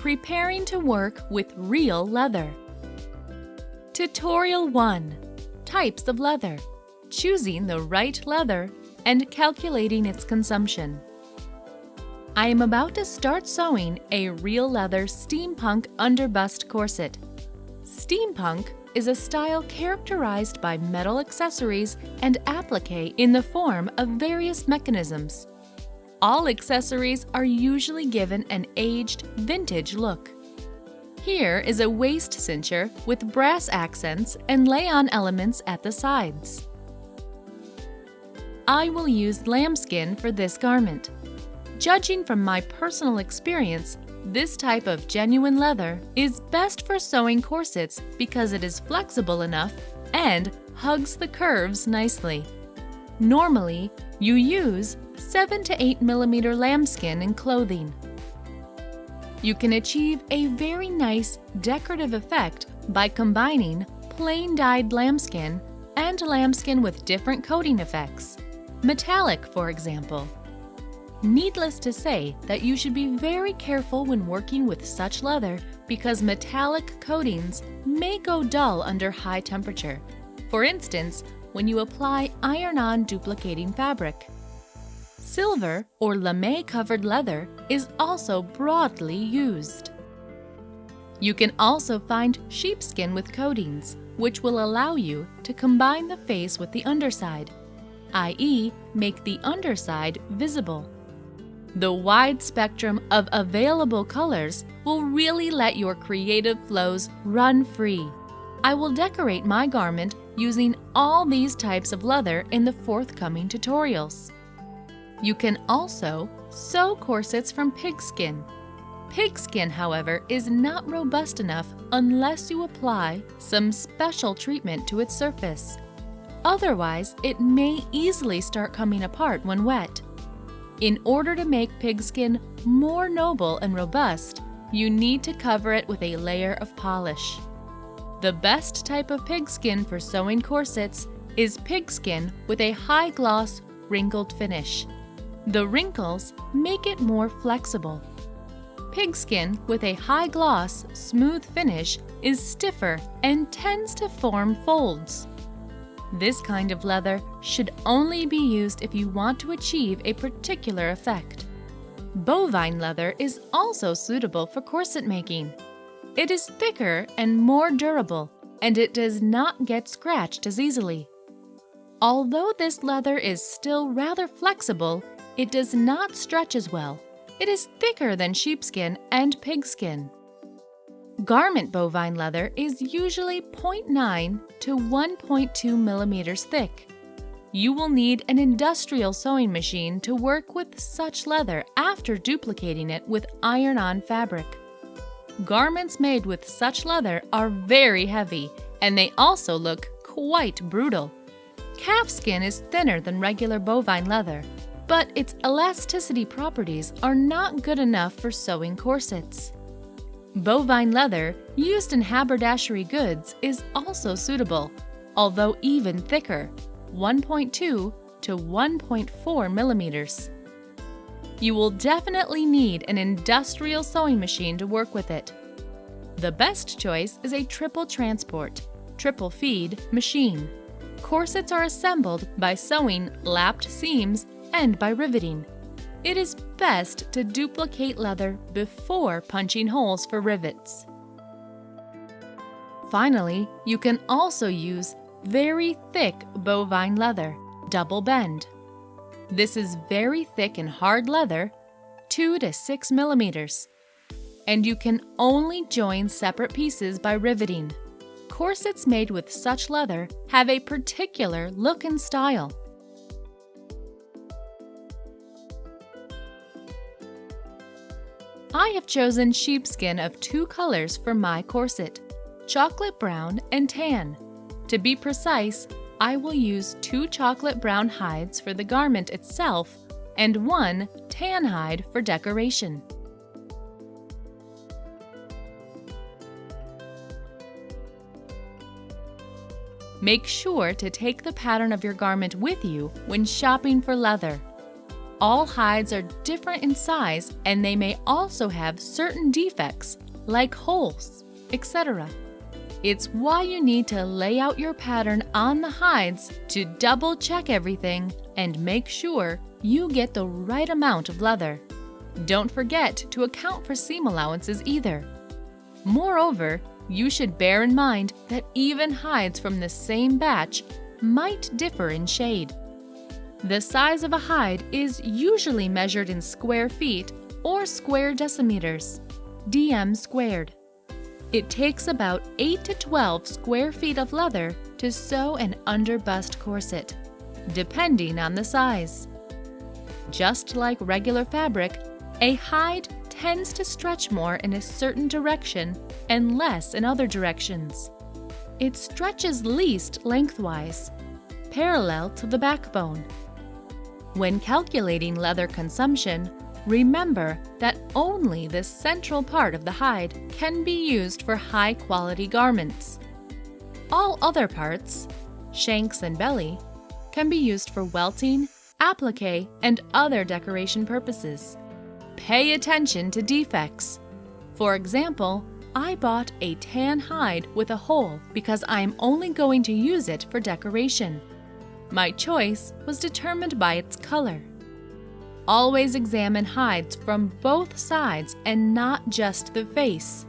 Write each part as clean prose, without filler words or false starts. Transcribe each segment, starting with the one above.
Preparing to work with real leather. Tutorial 1. Types of leather. Choosing the right leather and calculating its consumption. I am about to start sewing a real leather steampunk underbust corset. Steampunk is a style characterized by metal accessories and applique in the form of various mechanisms. All accessories are usually given an aged, vintage look. Here is a waist cincher with brass accents and lay-on elements at the sides. I will use lambskin for this garment. Judging from my personal experience, this type of genuine leather is best for sewing corsets because it is flexible enough and hugs the curves nicely. Normally, you use 7 to 8 mm lambskin in clothing. You can achieve a very nice decorative effect by combining plain dyed lambskin and lambskin with different coating effects. Metallic, for example. Needless to say that you should be very careful when working with such leather because metallic coatings may go dull under high temperature. For instance, when you apply iron-on duplicating fabric. Silver or lame-covered leather is also broadly used. You can also find sheepskin with coatings, which will allow you to combine the face with the underside, i.e., make the underside visible. The wide spectrum of available colors will really let your creative flows run free. I will decorate my garment using all these types of leather in the forthcoming tutorials. You can also sew corsets from pigskin. Pigskin, however, is not robust enough unless you apply some special treatment to its surface. Otherwise, it may easily start coming apart when wet. In order to make pigskin more noble and robust, you need to cover it with a layer of polish. The best type of pigskin for sewing corsets is pigskin with a high-gloss, wrinkled finish. The wrinkles make it more flexible. Pigskin with a high-gloss, smooth finish is stiffer and tends to form folds. This kind of leather should only be used if you want to achieve a particular effect. Bovine leather is also suitable for corset making. It is thicker and more durable, and it does not get scratched as easily. Although this leather is still rather flexible, it does not stretch as well. It is thicker than sheepskin and pigskin. Garment bovine leather is usually 0.9 to 1.2 millimeters thick. You will need an industrial sewing machine to work with such leather after duplicating it with iron-on fabric. Garments made with such leather are very heavy, and they also look quite brutal. Calfskin is thinner than regular bovine leather, but its elasticity properties are not good enough for sewing corsets. Bovine leather used in haberdashery goods is also suitable, although even thicker, 1.2 to 1.4 millimeters. You will definitely need an industrial sewing machine to work with it. The best choice is a triple transport, triple feed machine. Corsets are assembled by sewing lapped seams and by riveting. It is best to duplicate leather before punching holes for rivets. Finally, you can also use very thick bovine leather, double bend. This is very thick and hard leather, 2 to 6 millimeters, and you can only join separate pieces by riveting. Corsets made with such leather have a particular look and style. I have chosen sheepskin of 2 colors for my corset, chocolate brown and tan. To be precise, I will use 2 chocolate brown hides for the garment itself and 1 tan hide for decoration. Make sure to take the pattern of your garment with you when shopping for leather. All hides are different in size and they may also have certain defects, like holes, etc. It's why you need to lay out your pattern on the hides to double check everything and make sure you get the right amount of leather. Don't forget to account for seam allowances either. Moreover, you should bear in mind that even hides from the same batch might differ in shade. The size of a hide is usually measured in square feet or square decimeters, dm squared. It takes about 8 to 12 square feet of leather to sew an underbust corset, depending on the size. Just like regular fabric, a hide tends to stretch more in a certain direction and less in other directions. It stretches least lengthwise, parallel to the backbone. When calculating leather consumption, remember that only the central part of the hide can be used for high-quality garments. All other parts, shanks and belly, can be used for welting, applique, and other decoration purposes. Pay attention to defects. For example, I bought a tan hide with a hole because I'm only going to use it for decoration. My choice was determined by its color. Always examine hides from both sides and not just the face.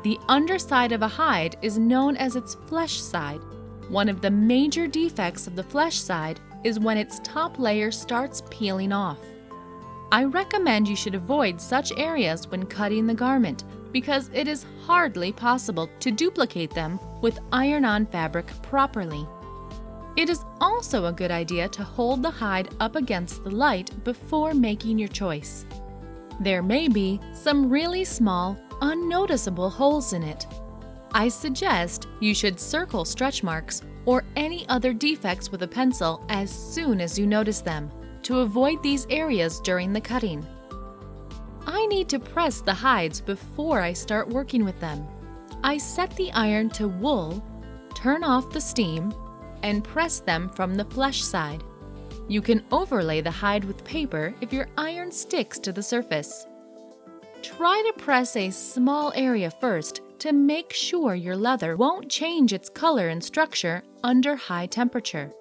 The underside of a hide is known as its flesh side. One of the major defects of the flesh side is when its top layer starts peeling off. I recommend you should avoid such areas when cutting the garment because it is hardly possible to duplicate them with iron-on fabric properly. It is also a good idea to hold the hide up against the light before making your choice. There may be some really small, unnoticeable holes in it. I suggest you should circle stretch marks or any other defects with a pencil as soon as you notice them, to avoid these areas during the cutting. I need to press the hides before I start working with them. I set the iron to wool, turn off the steam, and press them from the flesh side. You can overlay the hide with paper if your iron sticks to the surface. Try to press a small area first to make sure your leather won't change its color and structure under high temperature.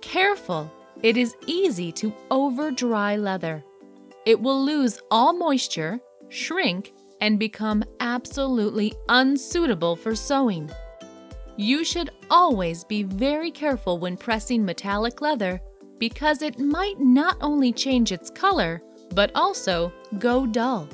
Careful! It is easy to over-dry leather. It will lose all moisture, shrink, and become absolutely unsuitable for sewing. You should always be very careful when pressing metallic leather because it might not only change its color, but also go dull.